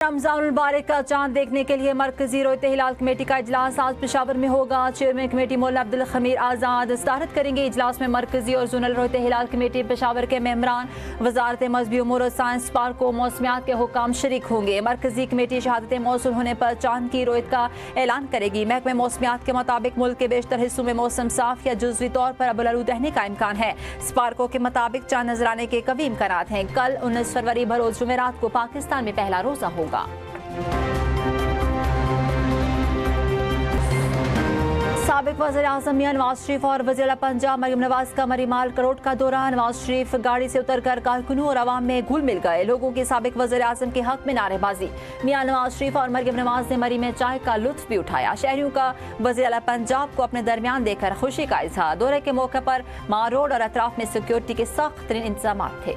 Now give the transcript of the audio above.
रमजान मुबारक का चांद देखने के लिए मरकजी रोयत हिलाल कमेटी का इजलास आज पेशावर में होगा। चेयरमैन कमेटी मौलाना अब्दुल खमीर आज़ाद सदारत करेंगे। इजलास में मरकजी और जोनल रोयत हिलाल कमेटी पेशावर के मेंबरान, वजारत मजहबी उमूर और साइंस पार्क व मौसमियात के हुकाम शरीक होंगे। मरकजी कमेटी शहादत मौसूल होने पर चांद की रोयत का ऐलान करेगी। महकमे मौसमियात के मुताबिक मुल्क के बेशतर हिस्सों में मौसम साफ या जुज़वी तौर पर अबुलआलूद रहने का इम्कान है। स्पार्को के मुताबिक चांद नजर आने के कवी इम्कान हैं। कल 19 फरवरी बरोज जुमेरात को पाकिस्तान में पहला रोजा होगा। साबिक वज़ीर आज़म मियां नवाज शरीफ और वज़ीर पंजाब मरियम नवाज का मरीमाल करोड़ का दौरा। नवाज शरीफ गाड़ी से उतरकर कारकुनों और आवाम में घुल मिल गए। लोगों की साबिक वज़ीर आज़म के हक में नारेबाजी। मियां नवाज शरीफ और मरियम नवाज ने मरी में चाय का लुत्फ भी उठाया। शहरियों का वज़ीर पंजाब को अपने दरमियान देखकर खुशी का इजहार। दौरे के मौके पर माल रोड और अतराफ में सिक्योरिटी के सख्त तरीन इंतजाम थे।